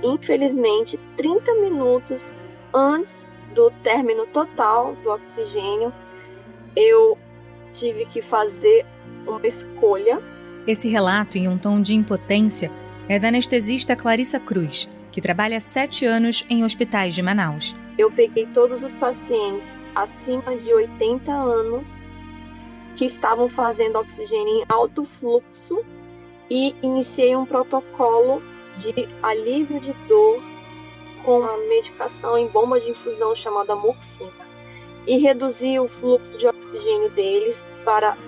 Infelizmente, 30 minutos antes do término total do oxigênio, eu tive que fazer uma escolha. Esse relato, em um tom de impotência, é da anestesista Clarissa Cruz, que trabalha há 7 anos em hospitais de Manaus. Eu peguei todos os pacientes acima de 80 anos que estavam fazendo oxigênio em alto fluxo e iniciei um protocolo de alívio de dor com uma medicação em bomba de infusão chamada morfina e reduzi o fluxo de oxigênio deles para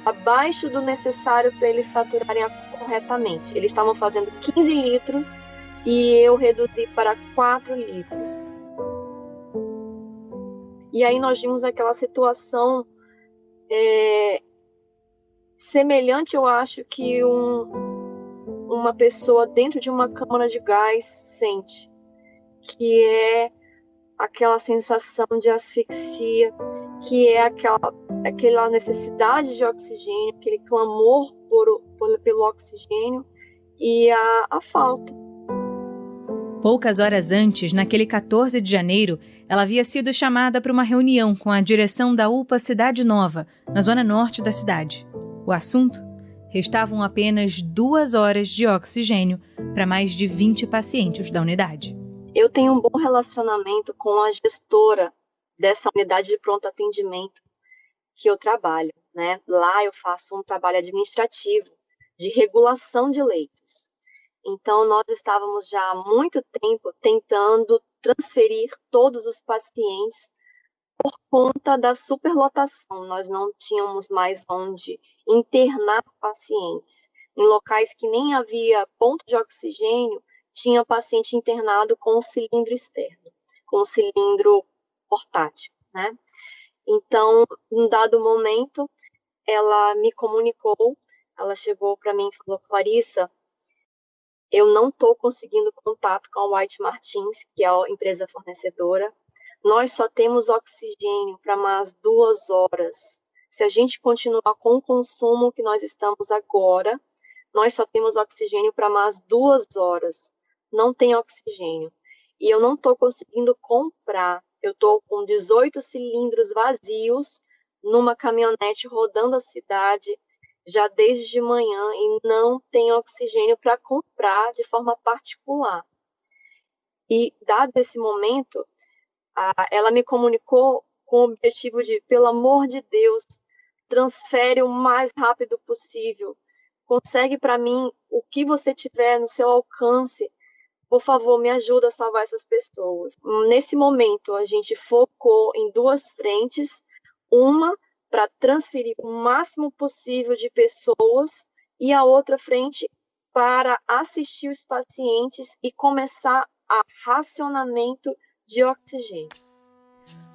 abaixo do necessário para eles saturarem corretamente. Eles estavam fazendo 15 litros e eu reduzi para 4 litros. E aí nós vimos aquela situação semelhante, eu acho, que uma pessoa dentro de uma câmara de gás sente, que é aquela sensação de asfixia, que é aquela necessidade de oxigênio, aquele clamor pelo oxigênio e a falta. Poucas horas antes, naquele 14 de janeiro, ela havia sido chamada para uma reunião com a direção da UPA Cidade Nova, na zona norte da cidade. O assunto? Restavam apenas 2 horas de oxigênio para mais de 20 pacientes da unidade. Eu tenho um bom relacionamento com a gestora dessa unidade de pronto atendimento que eu trabalho, né? Lá eu faço um trabalho administrativo de regulação de leitos. Então, nós estávamos já há muito tempo tentando transferir todos os pacientes por conta da superlotação. Nós não tínhamos mais onde internar pacientes. Em locais que nem havia ponto de oxigênio, tinha paciente internado com um cilindro externo, com um cilindro portátil, né? Então, num dado momento, ela me comunicou, ela chegou para mim e falou: Clarissa, eu não estou conseguindo contato com a White Martins, que é a empresa fornecedora. Nós só temos oxigênio para mais 2 horas. Se a gente continuar com o consumo que nós estamos agora, nós só temos oxigênio para mais 2 horas. Não tem oxigênio. E eu não estou conseguindo comprar. Eu estou com 18 cilindros vazios numa caminhonete rodando a cidade já desde de manhã e não tem oxigênio para comprar de forma particular. E, dado esse momento, ela me comunicou com o objetivo de, pelo amor de Deus, transfere o mais rápido possível. Consegue para mim o que você tiver no seu alcance. Por favor, me ajuda a salvar essas pessoas. Nesse momento, a gente focou em 2 frentes. Uma para transferir o máximo possível de pessoas e a outra frente para assistir os pacientes e começar a racionamento de oxigênio.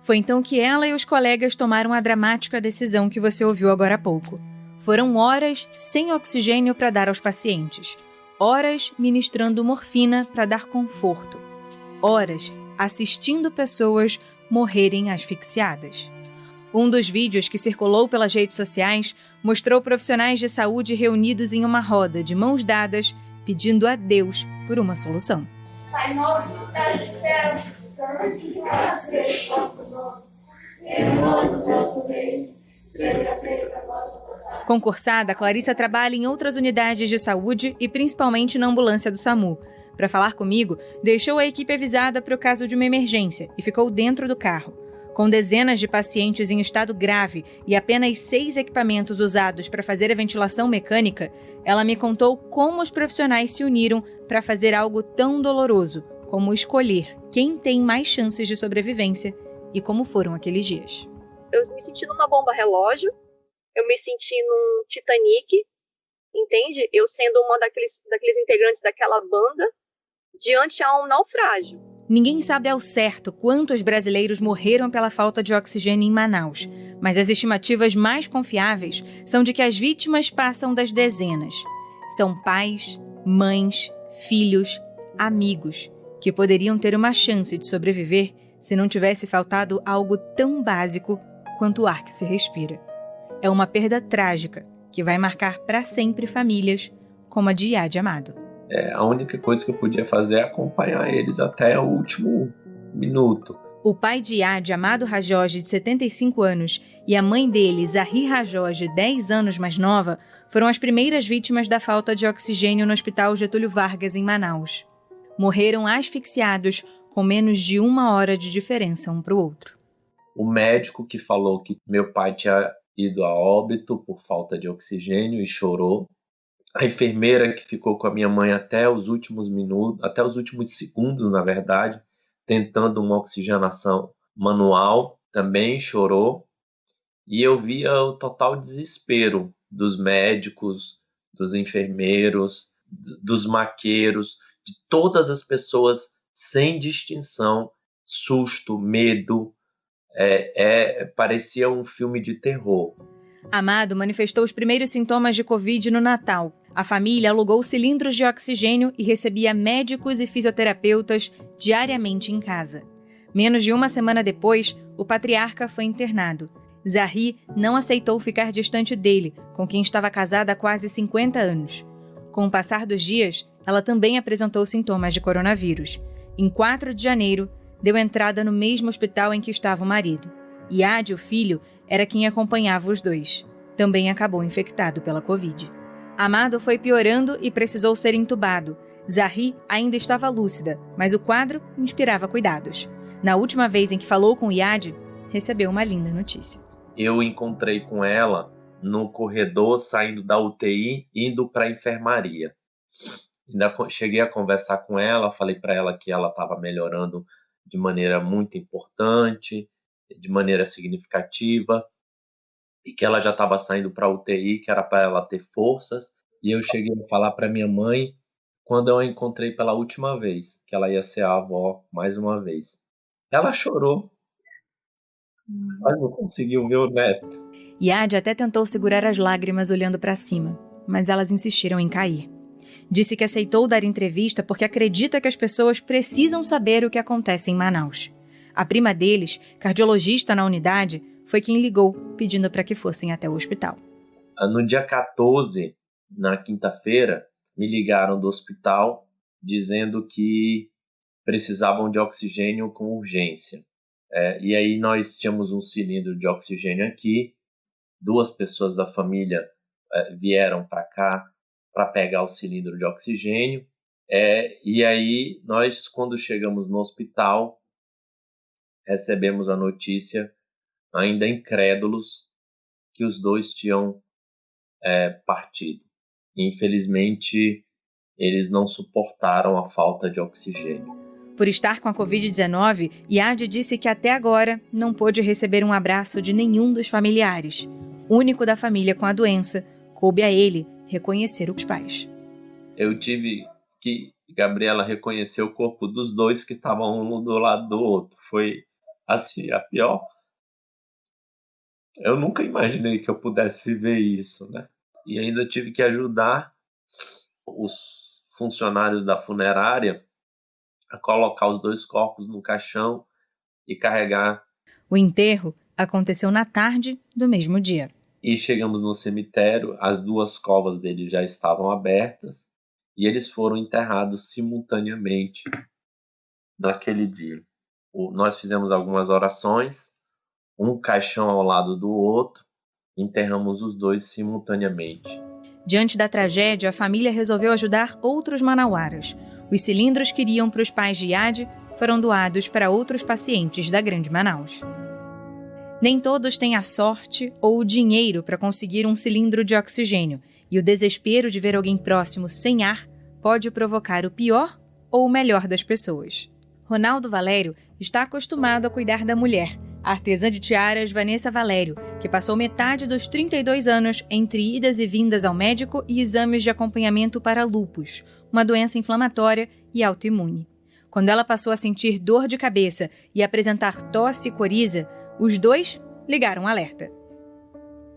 Foi então que ela e os colegas tomaram a dramática decisão que você ouviu agora há pouco. Foram horas sem oxigênio para dar aos pacientes. Horas ministrando morfina para dar conforto. Horas assistindo pessoas morrerem asfixiadas. Um dos vídeos que circulou pelas redes sociais mostrou profissionais de saúde reunidos em uma roda, de mãos dadas, pedindo a Deus por uma solução. Pai nosso que estás no céu, santificado seja o vosso nome. Venha a nós o vosso reino, seja feita a vossa vontade. Concursada, Clarissa trabalha em outras unidades de saúde e principalmente na ambulância do SAMU. Para falar comigo, deixou a equipe avisada para o caso de uma emergência e ficou dentro do carro. Com dezenas de pacientes em estado grave e apenas 6 equipamentos usados para fazer a ventilação mecânica, ela me contou como os profissionais se uniram para fazer algo tão doloroso, como escolher quem tem mais chances de sobrevivência e como foram aqueles dias. Eu me senti numa bomba relógio, eu me senti num Titanic, entende? Eu sendo uma daqueles integrantes daquela banda, diante a um naufrágio. Ninguém sabe ao certo quantos brasileiros morreram pela falta de oxigênio em Manaus, mas as estimativas mais confiáveis são de que as vítimas passam das dezenas. São pais, mães, filhos, amigos, que poderiam ter uma chance de sobreviver se não tivesse faltado algo tão básico quanto o ar que se respira. É uma perda trágica que vai marcar para sempre famílias como a de Iade Amado. A única coisa que eu podia fazer é acompanhar eles até o último minuto. O pai de Iad, Amado Rajoge, de 75 anos, e a mãe dele, Zahri Rajoge, 10 anos mais nova, foram as primeiras vítimas da falta de oxigênio no Hospital Getúlio Vargas, em Manaus. Morreram asfixiados, com menos de 1 hora de diferença um para o outro. O médico que falou que meu pai tinha ido a óbito por falta de oxigênio e chorou. A enfermeira que ficou com a minha mãe até os últimos minutos, até os últimos segundos, na verdade, tentando uma oxigenação manual, também chorou. E eu via o total desespero dos médicos, dos enfermeiros, dos maqueiros, de todas as pessoas, sem distinção, susto, medo. Parecia um filme de terror. Amado manifestou os primeiros sintomas de Covid no Natal. A família alugou cilindros de oxigênio e recebia médicos e fisioterapeutas diariamente em casa. Menos de 1 semana depois, o patriarca foi internado. Zahri não aceitou ficar distante dele, com quem estava casada há quase 50 anos. Com o passar dos dias, ela também apresentou sintomas de coronavírus. Em 4 de janeiro, deu entrada no mesmo hospital em que estava o marido. Iad, o filho, era quem acompanhava os dois. Também acabou infectado pela Covid. Amado foi piorando e precisou ser entubado. Zahri ainda estava lúcida, mas o quadro inspirava cuidados. Na última vez em que falou com Iad, recebeu uma linda notícia. Eu encontrei com ela no corredor, saindo da UTI, indo para a enfermaria. Ainda cheguei a conversar com ela, falei para ela que ela estava melhorando de maneira muito importante, de maneira significativa, e que ela já estava saindo para a UTI, que era para ela ter forças. E eu cheguei a falar para minha mãe, quando eu a encontrei pela última vez, que ela ia ser a avó mais uma vez. Ela chorou, mas não conseguiu ver o neto. Iad até tentou segurar as lágrimas olhando para cima, mas elas insistiram em cair. Disse que aceitou dar entrevista porque acredita que as pessoas precisam saber o que acontece em Manaus. A prima deles, cardiologista na unidade, foi quem ligou, pedindo para que fossem até o hospital. No dia 14, na quinta-feira, me ligaram do hospital dizendo que precisavam de oxigênio com urgência. E aí nós tínhamos um cilindro de oxigênio aqui, 2 pessoas da família vieram para cá para pegar o cilindro de oxigênio. E aí nós, quando chegamos no hospital, recebemos a notícia, ainda incrédulos, que os 2 tinham partido. Infelizmente, eles não suportaram a falta de oxigênio. Por estar com a Covid-19, Iad disse que até agora não pôde receber um abraço de nenhum dos familiares. Único da família com a doença, coube a ele reconhecer os pais. Eu tive que, Gabriela, reconhecer o corpo dos 2 que estavam um do lado do outro. Foi assim, a pior. Eu nunca imaginei que eu pudesse viver isso, né? E ainda tive que ajudar os funcionários da funerária a colocar os 2 corpos no caixão e carregar. O enterro aconteceu na tarde do mesmo dia. E chegamos no cemitério, as 2 covas deles já estavam abertas e eles foram enterrados simultaneamente naquele dia. Nós fizemos algumas orações, um caixão ao lado do outro, enterramos os 2 simultaneamente. Diante da tragédia, a família resolveu ajudar outros manauaras. Os cilindros que iriam para os pais de Iad foram doados para outros pacientes da Grande Manaus. Nem todos têm a sorte ou o dinheiro para conseguir um cilindro de oxigênio, e o desespero de ver alguém próximo sem ar pode provocar o pior ou o melhor das pessoas. Ronaldo Valério está acostumado a cuidar da mulher, a artesã de tiaras Vanessa Valério, que passou metade dos 32 anos entre idas e vindas ao médico e exames de acompanhamento para lúpus, uma doença inflamatória e autoimune. Quando ela passou a sentir dor de cabeça e apresentar tosse e coriza, os 2 ligaram um alerta.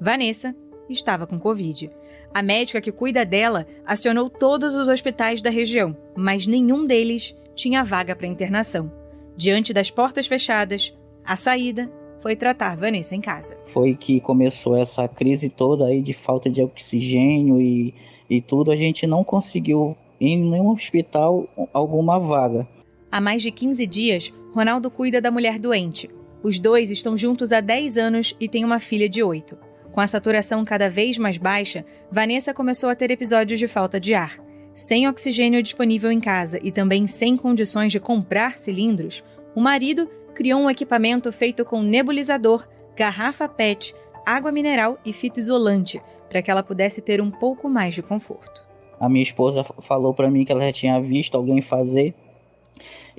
Vanessa estava com Covid. A médica que cuida dela acionou todos os hospitais da região, mas nenhum deles tinha vaga para internação. Diante das portas fechadas, a saída foi tratar Vanessa em casa. Foi que começou essa crise toda aí de falta de oxigênio e tudo. A gente não conseguiu em nenhum hospital alguma vaga. Há mais de 15 dias, Ronaldo cuida da mulher doente. Os dois estão juntos há 10 anos e têm uma filha de 8. Com a saturação cada vez mais baixa, Vanessa começou a ter episódios de falta de ar. Sem oxigênio disponível em casa e também sem condições de comprar cilindros, o marido criou um equipamento feito com nebulizador, garrafa PET, água mineral e fita isolante, para que ela pudesse ter um pouco mais de conforto. A minha esposa falou para mim que ela já tinha visto alguém fazer,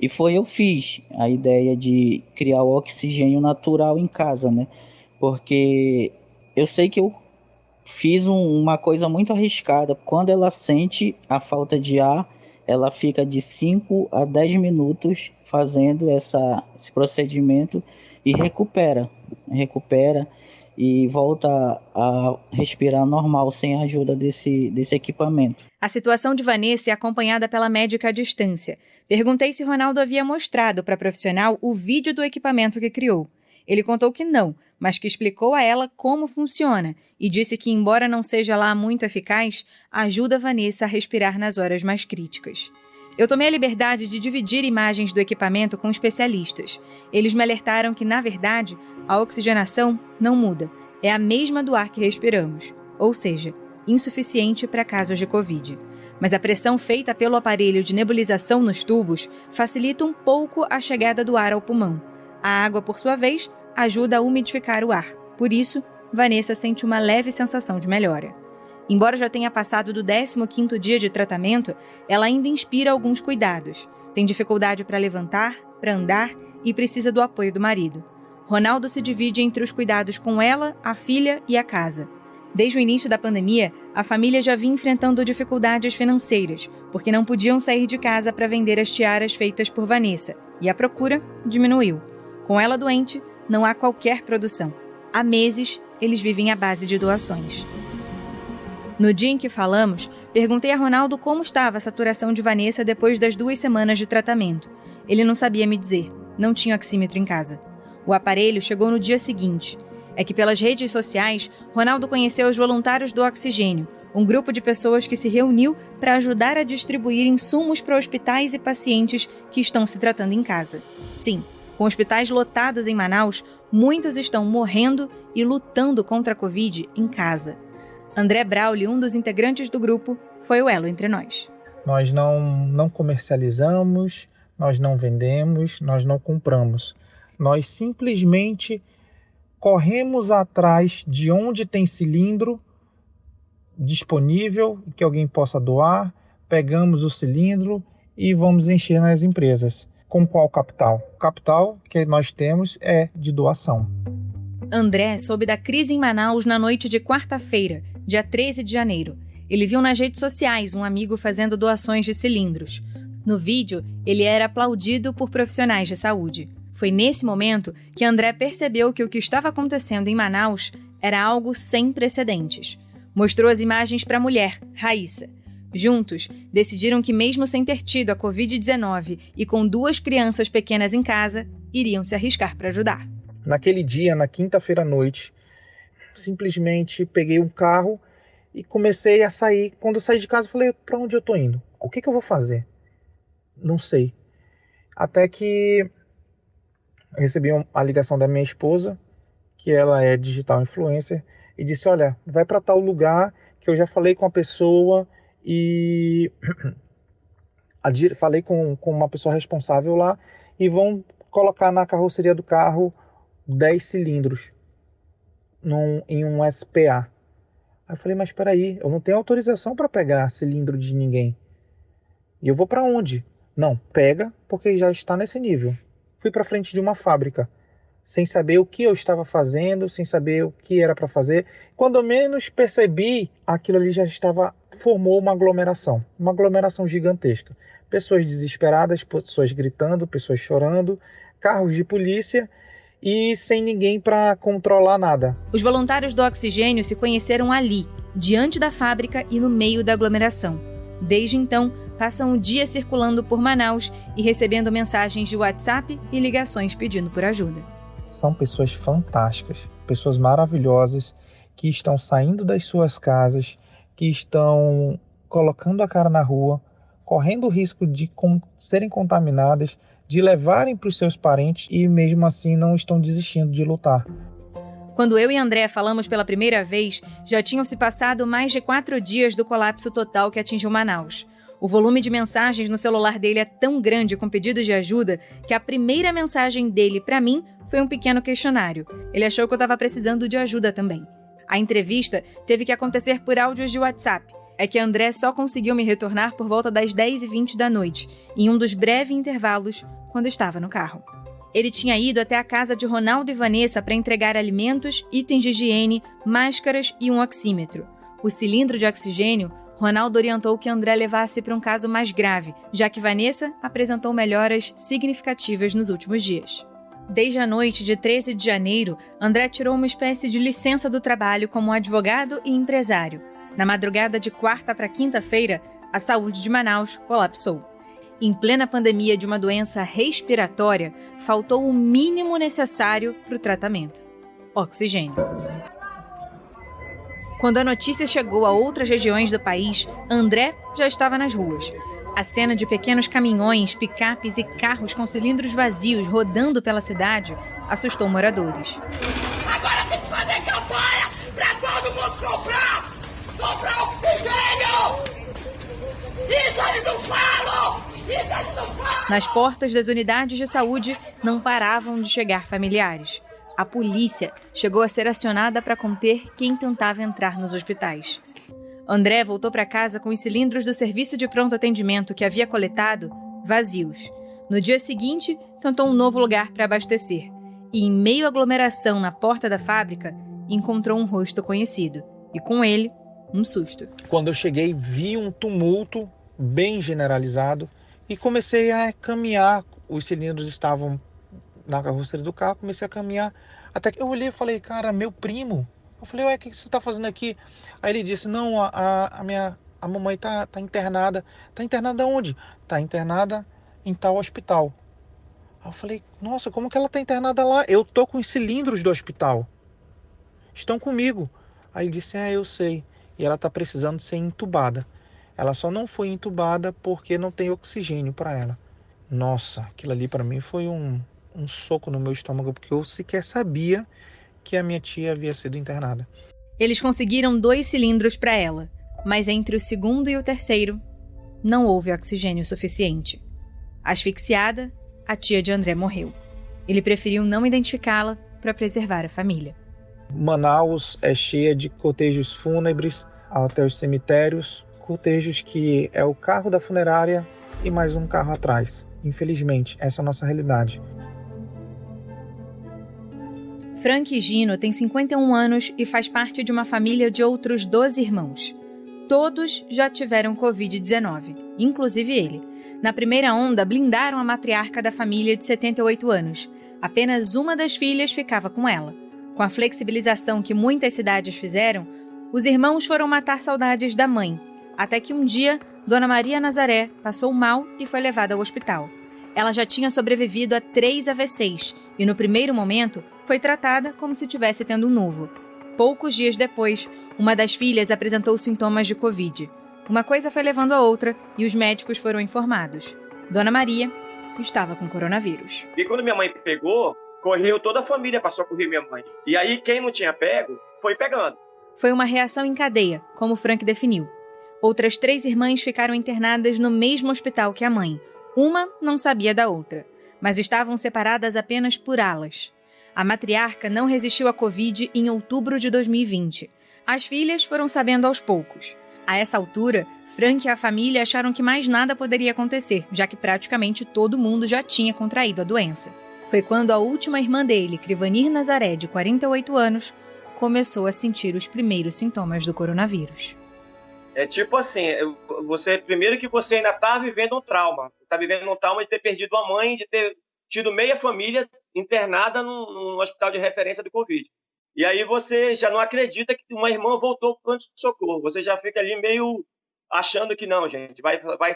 e eu fiz a ideia de criar o oxigênio natural em casa, né? Porque eu sei que eu fiz uma coisa muito arriscada. Quando ela sente a falta de ar, ela fica de 5 a 10 minutos fazendo esse procedimento e recupera e volta a respirar normal sem a ajuda desse equipamento. A situação de Vanessa é acompanhada pela médica à distância. Perguntei se Ronaldo havia mostrado para a profissional o vídeo do equipamento que criou. Ele contou que não, mas que explicou a ela como funciona e disse que, embora não seja lá muito eficaz, ajuda Vanessa a respirar nas horas mais críticas. Eu tomei a liberdade de dividir imagens do equipamento com especialistas. Eles me alertaram que, na verdade, a oxigenação não muda. É a mesma do ar que respiramos, ou seja, insuficiente para casos de Covid. Mas a pressão feita pelo aparelho de nebulização nos tubos facilita um pouco a chegada do ar ao pulmão. A água, por sua vez, ajuda a umidificar o ar. Por isso, Vanessa sente uma leve sensação de melhora. Embora já tenha passado do 15º dia de tratamento, ela ainda inspira alguns cuidados. Tem dificuldade para levantar, para andar e precisa do apoio do marido. Ronaldo se divide entre os cuidados com ela, a filha e a casa. Desde o início da pandemia, a família já vinha enfrentando dificuldades financeiras, porque não podiam sair de casa para vender as tiaras feitas por Vanessa, e a procura diminuiu. Com ela doente, não há qualquer produção. Há meses, eles vivem à base de doações. No dia em que falamos, perguntei a Ronaldo como estava a saturação de Vanessa depois das 2 semanas de tratamento. Ele não sabia me dizer, não tinha oxímetro em casa. O aparelho chegou no dia seguinte. É que pelas redes sociais, Ronaldo conheceu os voluntários do Oxigênio, um grupo de pessoas que se reuniu para ajudar a distribuir insumos para hospitais e pacientes que estão se tratando em casa. Sim, com hospitais lotados em Manaus, muitos estão morrendo e lutando contra a Covid em casa. André Brauli, um dos integrantes do grupo, foi o elo entre nós. Nós não comercializamos, nós não vendemos, nós não compramos. Nós simplesmente corremos atrás de onde tem cilindro disponível que alguém possa doar, pegamos o cilindro e vamos encher nas empresas. Com qual capital? O capital que nós temos é de doação. André soube da crise em Manaus na noite de quarta-feira, dia 13 de janeiro. Ele viu nas redes sociais um amigo fazendo doações de cilindros. No vídeo, ele era aplaudido por profissionais de saúde. Foi nesse momento que André percebeu que o que estava acontecendo em Manaus era algo sem precedentes. Mostrou as imagens para a mulher, Raíssa. Juntos, decidiram que mesmo sem ter tido a Covid-19 e com 2 crianças pequenas em casa, iriam se arriscar para ajudar. Naquele dia, na quinta-feira à noite, simplesmente peguei um carro e comecei a sair. Quando eu saí de casa, eu falei, para onde eu estou indo? O que eu vou fazer? Não sei. Até que eu recebi a ligação da minha esposa, que ela é digital influencer, e disse, olha, vai para tal lugar que eu já falei com a pessoa e falei com uma pessoa responsável lá e vão colocar na carroceria do carro 10 cilindros em um SPA. Aí eu falei, mas espera aí, eu não tenho autorização para pegar cilindro de ninguém. E eu vou para onde? Não, pega porque já está nesse nível. Fui para frente de uma fábrica, sem saber o que eu estava fazendo, sem saber o que era para fazer. Quando eu menos percebi, aquilo ali já formou uma aglomeração gigantesca. Pessoas desesperadas, pessoas gritando, pessoas chorando, carros de polícia e sem ninguém para controlar nada. Os voluntários do Oxigênio se conheceram ali, diante da fábrica e no meio da aglomeração. Desde então, passam o dia circulando por Manaus e recebendo mensagens de WhatsApp e ligações pedindo por ajuda. São pessoas fantásticas, pessoas maravilhosas que estão saindo das suas casas, que estão colocando a cara na rua correndo o risco de serem contaminadas, de levarem para os seus parentes e mesmo assim não estão desistindo de lutar. Quando eu e André falamos pela primeira vez, já tinham se passado mais de 4 dias do colapso total que atingiu Manaus. O volume de mensagens no celular dele é tão grande com pedidos de ajuda que a primeira mensagem dele para mim foi um pequeno questionário. Ele achou que eu estava precisando de ajuda também. A entrevista teve que acontecer por áudios de WhatsApp. É que André só conseguiu me retornar por volta das 10h20 da noite, em um dos breves intervalos, quando estava no carro. Ele tinha ido até a casa de Ronaldo e Vanessa para entregar alimentos, itens de higiene, máscaras e um oxímetro. O cilindro de oxigênio, Ronaldo orientou que André levasse para um caso mais grave, já que Vanessa apresentou melhoras significativas nos últimos dias. Desde a noite de 13 de janeiro, André tirou uma espécie de licença do trabalho como advogado e empresário. Na madrugada de quarta para quinta-feira, a saúde de Manaus colapsou. Em plena pandemia de uma doença respiratória, faltou o mínimo necessário para o tratamento: oxigênio. Quando a notícia chegou a outras regiões do país, André já estava nas ruas. A cena de pequenos caminhões, picapes e carros com cilindros vazios rodando pela cidade assustou moradores. Agora tem que fazer campanha para todo mundo comprar oxigênio! Isso eles não falam! Nas portas das unidades de saúde não paravam de chegar familiares. A polícia chegou a ser acionada para conter quem tentava entrar nos hospitais. André voltou para casa com os cilindros do serviço de pronto atendimento que havia coletado vazios. No dia seguinte, tentou um novo lugar para abastecer. E, em meio à aglomeração na porta da fábrica, encontrou um rosto conhecido. E, com ele, um susto. Quando eu cheguei, vi um tumulto bem generalizado e comecei a caminhar. Os cilindros estavam na carroceria do carro, comecei a caminhar. Até que eu olhei e falei, cara, meu primo. Eu falei, ué, o que você está fazendo aqui? Aí ele disse, não, a mamãe tá internada. Tá internada onde? Tá internada em tal hospital. Aí eu falei, nossa, como que ela tá internada lá? Eu tô com os cilindros do hospital. Estão comigo. Aí ele disse, eu sei. E ela tá precisando ser entubada. Ela só não foi entubada porque não tem oxigênio para ela. Nossa, aquilo ali para mim foi um soco no meu estômago, porque eu sequer sabia que a minha tia havia sido internada. Eles conseguiram 2 cilindros para ela, mas entre o segundo e o terceiro, não houve oxigênio suficiente. Asfixiada, a tia de André morreu. Ele preferiu não identificá-la para preservar a família. Manaus é cheia de cortejos fúnebres até os cemitérios, cortejos que é o carro da funerária e mais um carro atrás. Infelizmente, essa é a nossa realidade. Frank Gino tem 51 anos e faz parte de uma família de outros 12 irmãos. Todos já tiveram Covid-19, inclusive ele. Na primeira onda, blindaram a matriarca da família de 78 anos. Apenas uma das filhas ficava com ela. Com a flexibilização que muitas cidades fizeram, os irmãos foram matar saudades da mãe, até que um dia, Dona Maria Nazaré passou mal e foi levada ao hospital. Ela já tinha sobrevivido a 3 AVCs e, no primeiro momento, foi tratada como se estivesse tendo um novo. Poucos dias depois, uma das filhas apresentou sintomas de Covid. Uma coisa foi levando a outra e os médicos foram informados. Dona Maria estava com coronavírus. E quando minha mãe pegou, correu toda a família para socorrer minha mãe. E aí, quem não tinha pego, foi pegando. Foi uma reação em cadeia, como Frank definiu. Outras 3 irmãs ficaram internadas no mesmo hospital que a mãe. Uma não sabia da outra, mas estavam separadas apenas por alas. A matriarca não resistiu à Covid em outubro de 2020. As filhas foram sabendo aos poucos. A essa altura, Frank e a família acharam que mais nada poderia acontecer, já que praticamente todo mundo já tinha contraído a doença. Foi quando a última irmã dele, Crivanir Nazaré, de 48 anos, começou a sentir os primeiros sintomas do coronavírus. É tipo assim, primeiro que você ainda está vivendo um trauma. Está vivendo um trauma de ter perdido a mãe, de ter tido meia família internada num hospital de referência do Covid. E aí você já não acredita que uma irmã voltou para o pronto-socorro. Você já fica ali meio achando que não, gente, vai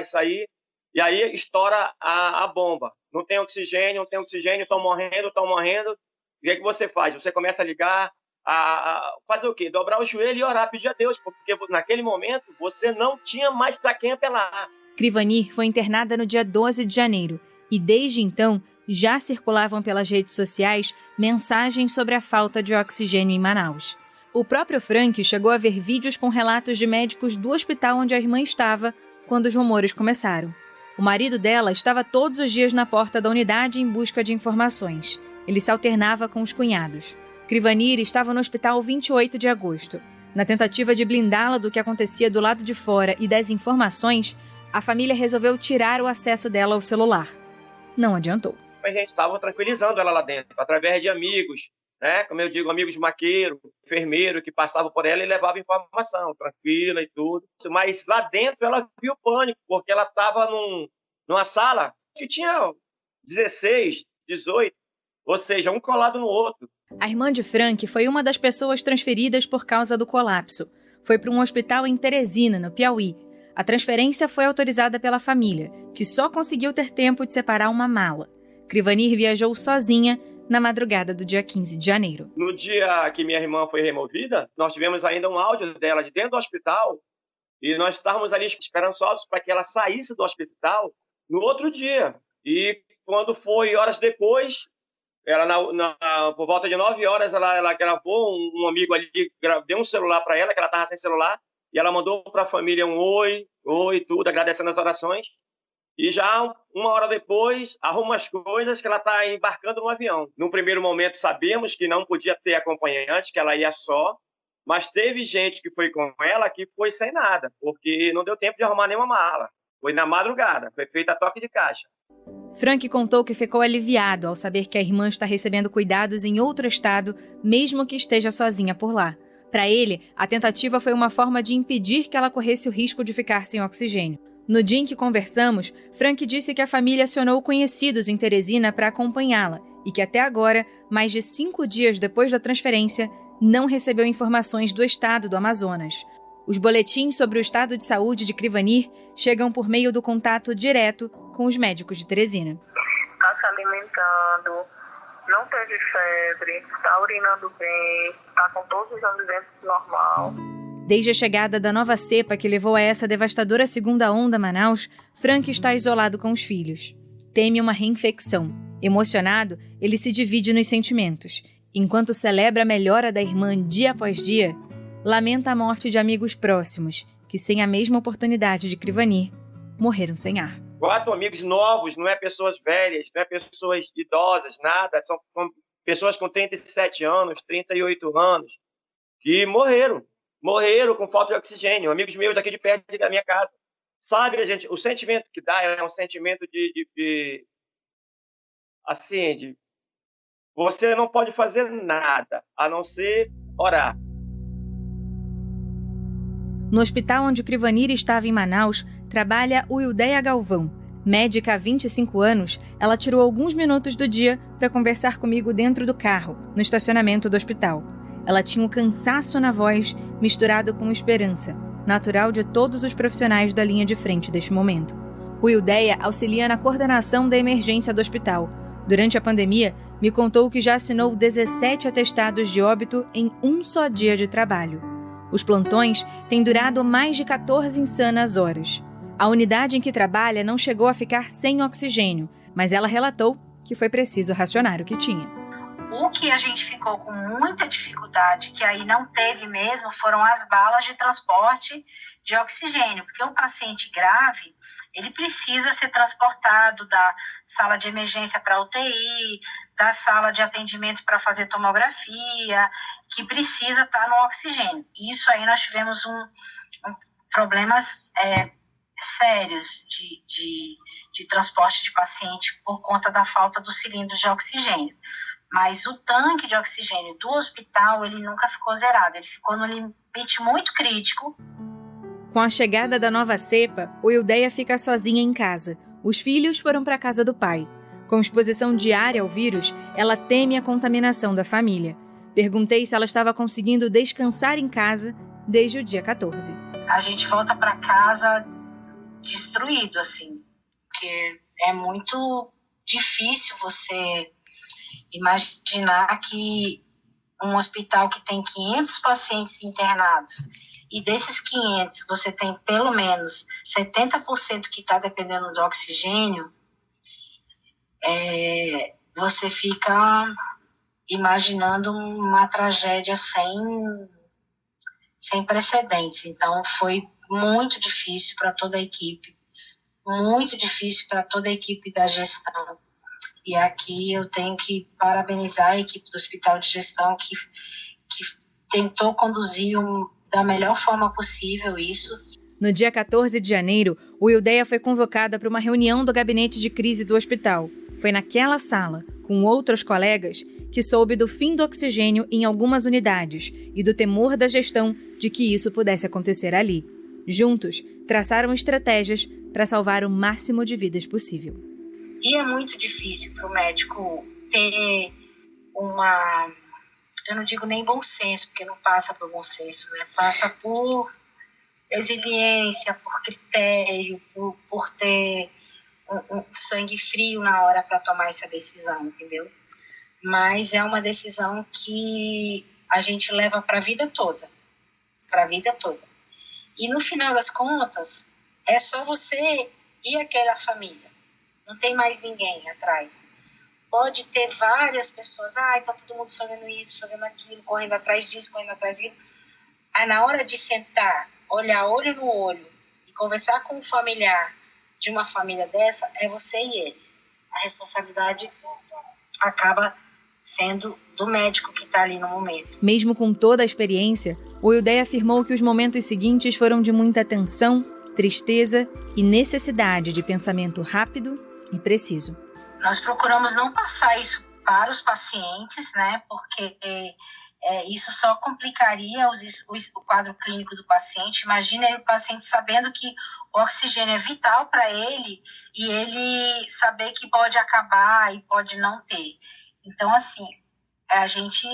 sair. E aí estoura a bomba. Não tem oxigênio, estão morrendo. E o que você faz? Você começa a ligar, a fazer o quê? Dobrar o joelho e orar, pedir a Deus, porque naquele momento você não tinha mais para quem apelar. Crivanir foi internada no dia 12 de janeiro e, desde então, já circulavam pelas redes sociais mensagens sobre a falta de oxigênio em Manaus. O próprio Frank chegou a ver vídeos com relatos de médicos do hospital onde a irmã estava quando os rumores começaram. O marido dela estava todos os dias na porta da unidade em busca de informações. Ele se alternava com os cunhados. Crivanir estava no hospital 28 de agosto. Na tentativa de blindá-la do que acontecia do lado de fora e das informações, a família resolveu tirar o acesso dela ao celular. Não adiantou. A gente estava tranquilizando ela lá dentro, através de amigos, né? Como eu digo, amigos maqueiro, enfermeiro, que passavam por ela e levavam informação, tranquila e tudo. Mas lá dentro ela viu pânico, porque ela estava numa sala que tinha 16, 18, ou seja, um colado no outro. A irmã de Frank foi uma das pessoas transferidas por causa do colapso. Foi para um hospital em Teresina, no Piauí. A transferência foi autorizada pela família, que só conseguiu ter tempo de separar uma mala. Crivanir viajou sozinha na madrugada do dia 15 de janeiro. No dia que minha irmã foi removida, nós tivemos ainda um áudio dela de dentro do hospital e nós estávamos ali esperançosos para que ela saísse do hospital no outro dia. E quando foi horas depois, ela por volta de 9 horas, ela gravou, um amigo ali deu um celular para ela, que ela estava sem celular, e ela mandou para a família um oi, tudo, agradecendo as orações. E já uma hora depois, arruma as coisas que ela está embarcando no avião. No primeiro momento, sabemos que não podia ter acompanhante, que ela ia só, mas teve gente que foi com ela que foi sem nada, porque não deu tempo de arrumar nenhuma mala. Foi na madrugada, foi feita a toque de caixa. Frank contou que ficou aliviado ao saber que a irmã está recebendo cuidados em outro estado, mesmo que esteja sozinha por lá. Para ele, a tentativa foi uma forma de impedir que ela corresse o risco de ficar sem oxigênio. No dia em que conversamos, Frank disse que a família acionou conhecidos em Teresina para acompanhá-la e que até agora, mais de 5 dias depois da transferência, não recebeu informações do estado do Amazonas. Os boletins sobre o estado de saúde de Crivanir chegam por meio do contato direto com os médicos de Teresina. Está se alimentando, não teve febre, está urinando bem, está com todos os exames normal. Desde a chegada da nova cepa que levou a essa devastadora segunda onda a Manaus, Frank está isolado com os filhos. Teme uma reinfecção. Emocionado, ele se divide nos sentimentos. Enquanto celebra a melhora da irmã dia após dia, lamenta a morte de amigos próximos, que sem a mesma oportunidade de Crivanir, morreram sem ar. 4 amigos novos, não é pessoas velhas, não é pessoas idosas, nada. São pessoas com 37 anos, 38 anos, que morreram com falta de oxigênio. Amigos meus daqui de perto da minha casa. Sabe, gente, o sentimento que dá é um sentimento de você não pode fazer nada, a não ser orar. No hospital onde o Crivanir estava em Manaus, trabalha Wildeia Galvão. Médica há 25 anos, ela tirou alguns minutos do dia para conversar comigo dentro do carro, no estacionamento do hospital. Ela tinha um cansaço na voz, misturado com esperança, natural de todos os profissionais da linha de frente deste momento. Wildeia auxilia na coordenação da emergência do hospital. Durante a pandemia, me contou que já assinou 17 atestados de óbito em um só dia de trabalho. Os plantões têm durado mais de 14 insanas horas. A unidade em que trabalha não chegou a ficar sem oxigênio, mas ela relatou que foi preciso racionar o que tinha. O que a gente ficou com muita dificuldade, que aí não teve mesmo, foram as balas de transporte de oxigênio, porque o paciente grave, ele precisa ser transportado da sala de emergência para UTI, da sala de atendimento para fazer tomografia, que precisa estar no oxigênio. Isso aí nós tivemos problemas sérios de transporte de paciente por conta da falta dos cilindros de oxigênio. Mas o tanque de oxigênio do hospital, ele nunca ficou zerado, ele ficou no limite muito crítico. Com a chegada da nova cepa, Wildeia fica sozinha em casa. Os filhos foram para a casa do pai. Com exposição diária ao vírus, ela teme a contaminação da família. Perguntei se ela estava conseguindo descansar em casa desde o dia 14. A gente volta para casa destruído, assim, porque é muito difícil você imaginar que um hospital que tem 500 pacientes internados e desses 500 você tem pelo menos 70% que está dependendo do oxigênio, você fica imaginando uma tragédia sem precedentes. Então, foi muito difícil para toda a equipe, muito difícil para toda a equipe da gestão. E aqui eu tenho que parabenizar a equipe do Hospital de Gestão que tentou conduzir da melhor forma possível isso. No dia 14 de janeiro, o Wildeia foi convocada para uma reunião do gabinete de crise do hospital. Foi naquela sala, com outros colegas, que soube do fim do oxigênio em algumas unidades e do temor da gestão de que isso pudesse acontecer ali. Juntos, traçaram estratégias para salvar o máximo de vidas possível. E é muito difícil para o médico ter eu não digo nem bom senso, porque não passa por bom senso, né? Passa por resiliência, por critério, por ter um sangue frio na hora para tomar essa decisão, entendeu? Mas é uma decisão que a gente leva para a vida toda. E no final das contas, é só você e aquela família. Não tem mais ninguém atrás. Pode ter várias pessoas, tá todo mundo fazendo isso, fazendo aquilo, correndo atrás disso, correndo atrás daquilo. Aí na hora de sentar, olhar olho no olho e conversar com um familiar de uma família dessa, é você e eles. A responsabilidade acaba sendo do médico que está ali no momento. Mesmo com toda a experiência, o Wildeia afirmou que os momentos seguintes foram de muita tensão, tristeza e necessidade de pensamento rápido e preciso. Nós procuramos não passar isso para os pacientes, né, porque isso só complicaria o quadro clínico do paciente. Imagina o paciente sabendo que o oxigênio é vital para ele e ele saber que pode acabar e pode não ter. Então, assim, a gente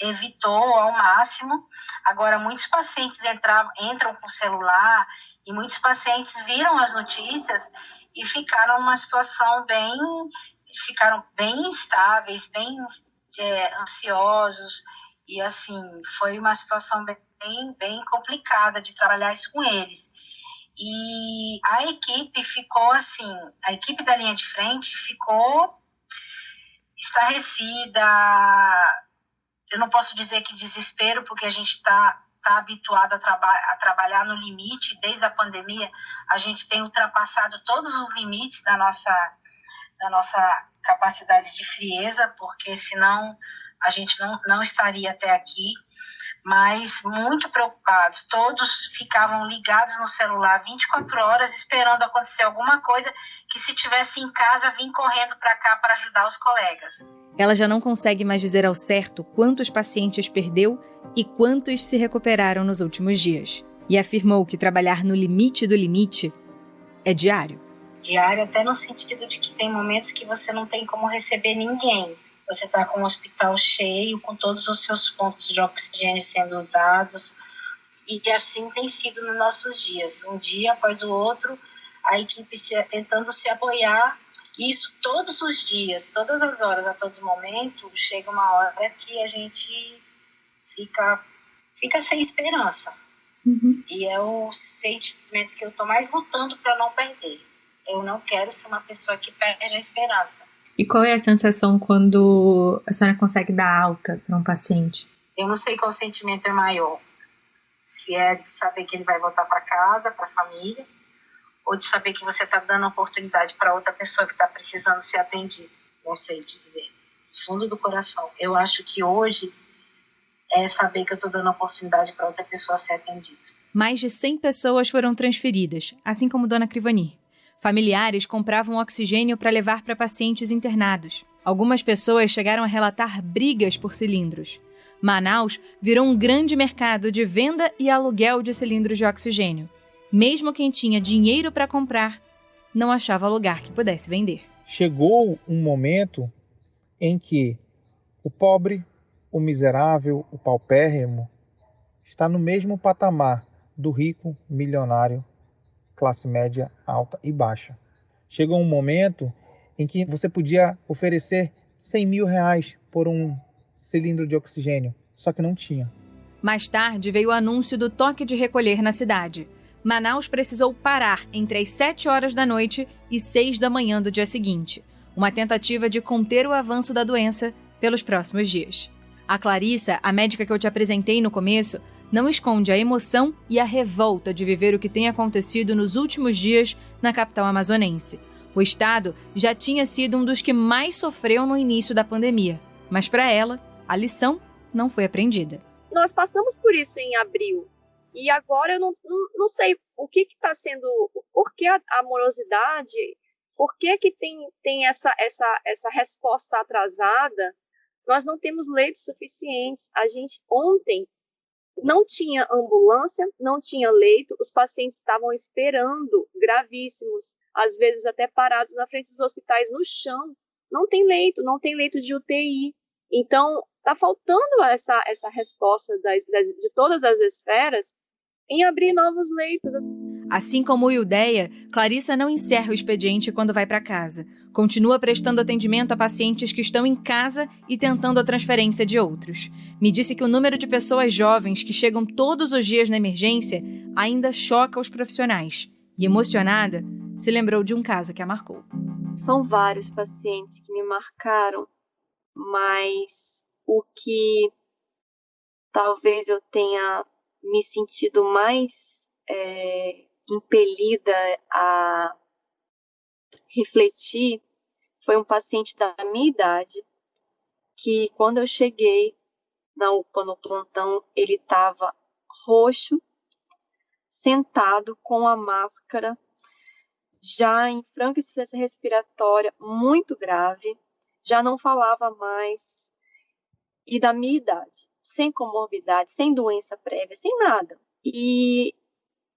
evitou ao máximo. Agora, muitos pacientes entram com celular e muitos pacientes viram as notícias e ficaram numa situação ficaram bem instáveis, bem ansiosos. E, assim, foi uma situação bem complicada de trabalhar isso com eles. E a equipe ficou assim, a equipe da linha de frente ficou estarrecida. Eu não posso dizer que desespero, porque a gente está habituado a trabalhar no limite. Desde a pandemia, a gente tem ultrapassado todos os limites da nossa capacidade de frieza, porque senão a gente não estaria até aqui. Mas muito preocupados, todos ficavam ligados no celular 24 horas, esperando acontecer alguma coisa, que se tivesse em casa, vim correndo para cá para ajudar os colegas. Ela já não consegue mais dizer ao certo quantos pacientes perdeu e quantos se recuperaram nos últimos dias. E afirmou que trabalhar no limite do limite é diário. Diário até no sentido de que tem momentos que você não tem como receber ninguém. Você está com o hospital cheio, com todos os seus pontos de oxigênio sendo usados. E assim tem sido nos nossos dias. Um dia após o outro, a equipe tentando se apoiar. Isso todos os dias, todas as horas, a todo momento, chega uma hora que a gente fica sem esperança. Uhum. E é o sentimento que eu estou mais lutando para não perder. Eu não quero ser uma pessoa que perde a esperança. E qual é a sensação quando a senhora consegue dar alta para um paciente? Eu não sei qual sentimento é maior. Se é de saber que ele vai voltar para casa, para a família, ou de saber que você está dando oportunidade para outra pessoa que está precisando ser atendida. Não sei te dizer. Do fundo do coração. Eu acho que hoje é saber que eu estou dando oportunidade para outra pessoa ser atendida. Mais de 100 pessoas foram transferidas, assim como Dona Crivani. Familiares compravam oxigênio para levar para pacientes internados. Algumas pessoas chegaram a relatar brigas por cilindros. Manaus virou um grande mercado de venda e aluguel de cilindros de oxigênio. Mesmo quem tinha dinheiro para comprar, não achava lugar que pudesse vender. Chegou um momento em que o pobre, o miserável, o paupérrimo está no mesmo patamar do rico, milionário, classe média, alta e baixa. Chegou um momento em que você podia oferecer 100 mil reais por um cilindro de oxigênio, só que não tinha. Mais tarde veio o anúncio do toque de recolher na cidade. Manaus precisou parar entre as 7 horas da noite e 6 da manhã do dia seguinte, uma tentativa de conter o avanço da doença pelos próximos dias. A Clarissa, a médica que eu te apresentei no começo, não esconde a emoção e a revolta de viver o que tem acontecido nos últimos dias na capital amazonense. O estado já tinha sido um dos que mais sofreu no início da pandemia, mas para ela, a lição não foi aprendida. Nós passamos por isso em abril, e agora eu não sei o que está sendo, por que a morosidade, por que tem essa resposta atrasada. Nós não temos leitos suficientes. A gente ontem não tinha ambulância, não tinha leito, os pacientes estavam esperando, gravíssimos, às vezes até parados na frente dos hospitais no chão. Não tem leito de UTI. Então, está faltando essa resposta de todas as esferas em abrir novos leitos. Assim como Ildeia, Clarissa não encerra o expediente quando vai para casa. Continua prestando atendimento a pacientes que estão em casa e tentando a transferência de outros. Me disse que o número de pessoas jovens que chegam todos os dias na emergência ainda choca os profissionais. E emocionada, se lembrou de um caso que a marcou. São vários pacientes que me marcaram, mas o que talvez eu tenha me sentido mais impelida a refletir foi um paciente da minha idade que, quando eu cheguei na UPA, no plantão, ele estava roxo, sentado com a máscara, já em franca insuficiência respiratória muito grave, já não falava mais, e da minha idade, sem comorbidade, sem doença prévia, sem nada. E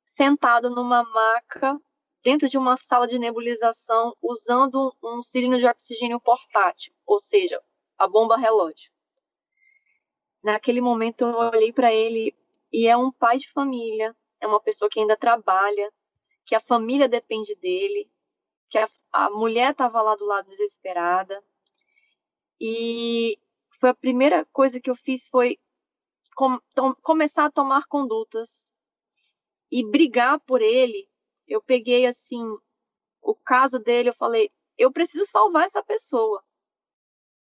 sentado numa maca, dentro de uma sala de nebulização, usando um cilindro de oxigênio portátil, ou seja, a bomba relógio. Naquele momento eu olhei para ele, e é um pai de família, é uma pessoa que ainda trabalha, que a família depende dele, que a mulher estava lá do lado desesperada, e foi a primeira coisa que eu fiz foi começar a tomar condutas e brigar por ele. Eu peguei, assim, o caso dele, eu falei, eu preciso salvar essa pessoa.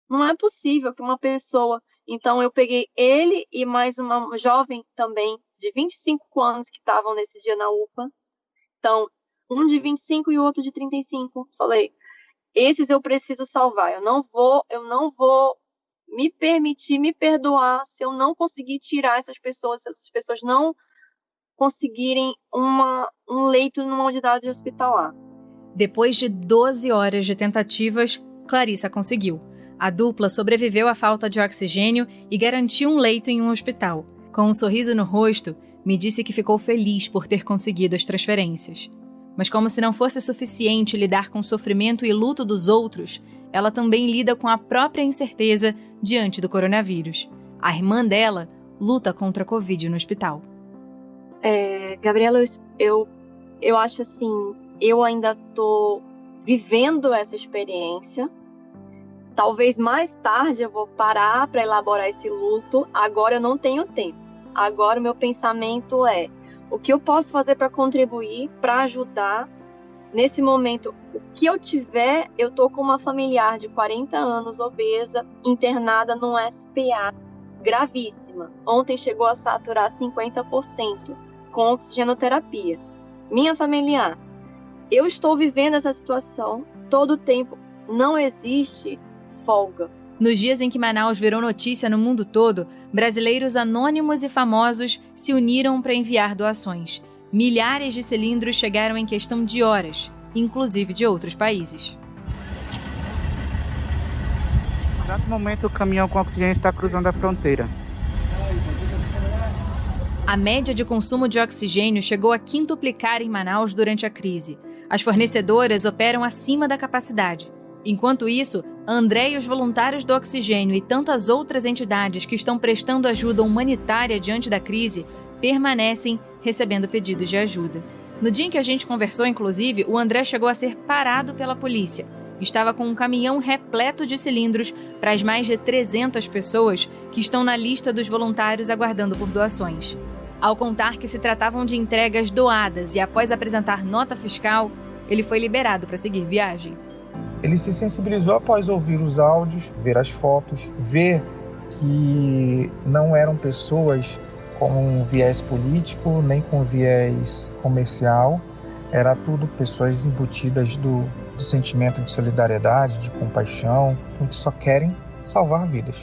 Não é possível que uma pessoa... Então, eu peguei ele e mais uma jovem também, de 25 anos, que estavam nesse dia na UPA. Então, um de 25 e o outro de 35. Falei, esses eu preciso salvar. Eu não vou me permitir, me perdoar se eu não conseguir tirar essas pessoas, se essas pessoas não conseguirem um leito numa unidade hospitalar. Depois de 12 horas de tentativas, Clarissa conseguiu. A dupla sobreviveu à falta de oxigênio e garantiu um leito em um hospital. Com um sorriso no rosto, me disse que ficou feliz por ter conseguido as transferências. Mas como se não fosse suficiente lidar com o sofrimento e luto dos outros, ela também lida com a própria incerteza diante do coronavírus. A irmã dela luta contra a Covid no hospital. Gabriela, eu acho assim, eu ainda estou vivendo essa experiência. Talvez mais tarde eu vou parar para elaborar esse luto. Agora eu não tenho tempo. Agora o meu pensamento é o que eu posso fazer para contribuir, para ajudar. Nesse momento, o que eu tiver, eu estou com uma familiar de 40 anos, obesa, internada num SPA, gravíssima. Ontem chegou a saturar 50% com oxigenoterapia. Minha familiar, eu estou vivendo essa situação todo o tempo. Não existe folga. Nos dias em que Manaus virou notícia no mundo todo, brasileiros anônimos e famosos se uniram para enviar doações. Milhares de cilindros chegaram em questão de horas, inclusive de outros países. Nesse momento, o caminhão com oxigênio está cruzando a fronteira. A média de consumo de oxigênio chegou a quintuplicar em Manaus durante a crise. As fornecedoras operam acima da capacidade. Enquanto isso, André e os voluntários do oxigênio e tantas outras entidades que estão prestando ajuda humanitária diante da crise permanecem recebendo pedidos de ajuda. No dia em que a gente conversou, inclusive, o André chegou a ser parado pela polícia estava com um caminhão repleto de cilindros para as mais de 300 pessoas que estão na lista dos voluntários aguardando por doações. Ao contar que se tratavam de entregas doadas e após apresentar nota fiscal, ele foi liberado para seguir viagem. Ele se sensibilizou após ouvir os áudios, ver as fotos, ver que não eram pessoas com um viés político, nem com viés comercial. Era tudo pessoas embutidas do sentimento de solidariedade, de compaixão, que só querem salvar vidas.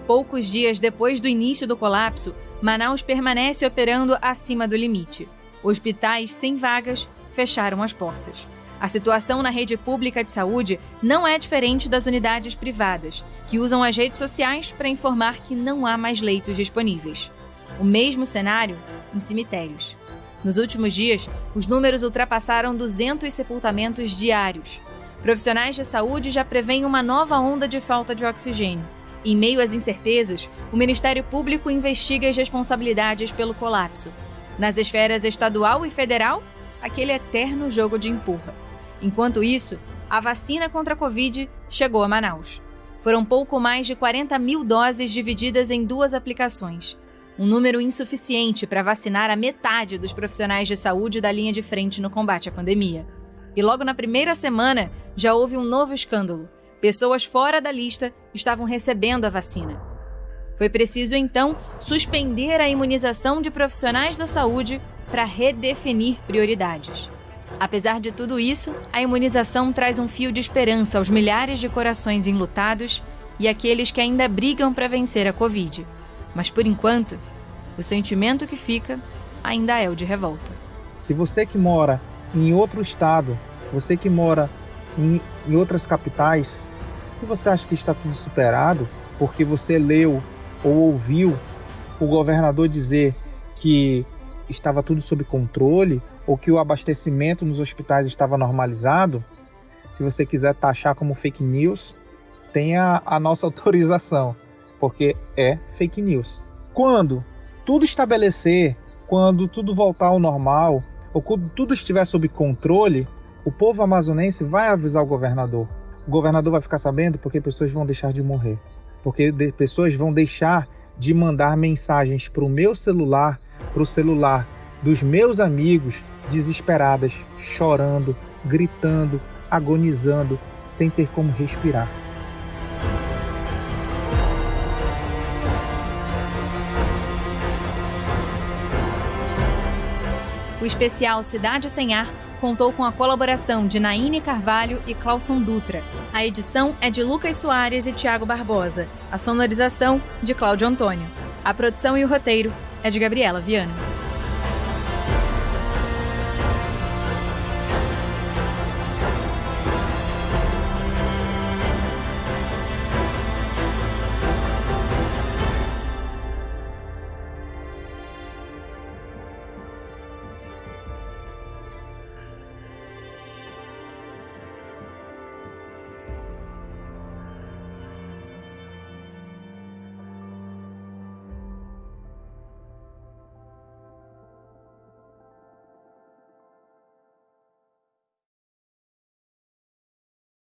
Poucos dias depois do início do colapso, Manaus permanece operando acima do limite. Hospitais sem vagas fecharam as portas. A situação na rede pública de saúde não é diferente das unidades privadas, que usam as redes sociais para informar que não há mais leitos disponíveis. O mesmo cenário em cemitérios. Nos últimos dias, os números ultrapassaram 200 sepultamentos diários. Profissionais de saúde já prevêem uma nova onda de falta de oxigênio. Em meio às incertezas, o Ministério Público investiga as responsabilidades pelo colapso. Nas esferas estadual e federal, aquele eterno jogo de empurra. Enquanto isso, a vacina contra a Covid chegou a Manaus. Foram pouco mais de 40 mil doses divididas em 2 aplicações. Um número insuficiente para vacinar a metade dos profissionais de saúde da linha de frente no combate à pandemia. E logo na primeira semana, já houve um novo escândalo. Pessoas fora da lista estavam recebendo a vacina. Foi preciso, então, suspender a imunização de profissionais da saúde para redefinir prioridades. Apesar de tudo isso, a imunização traz um fio de esperança aos milhares de corações enlutados e àqueles que ainda brigam para vencer a Covid. Mas, por enquanto, o sentimento que fica ainda é o de revolta. Se você que mora em outro estado, você que mora em outras capitais, se você acha que está tudo superado, porque você leu ou ouviu o governador dizer que estava tudo sob controle, ou que o abastecimento nos hospitais estava normalizado, se você quiser taxar como fake news, tenha a nossa autorização, porque é fake news. Quando tudo estabelecer, quando tudo voltar ao normal, ou quando tudo estiver sob controle, o povo amazonense vai avisar o governador. O governador vai ficar sabendo porque pessoas vão deixar de morrer. Porque pessoas vão deixar de mandar mensagens para o meu celular, para o celular dos meus amigos, desesperadas, chorando, gritando, agonizando, sem ter como respirar. O especial Cidade Sem Ar contou com a colaboração de Naine Carvalho e Clauson Dutra. A edição é de Lucas Soares e Thiago Barbosa. A sonorização de Cláudio Antônio. A produção e o roteiro é de Gabriela Viana.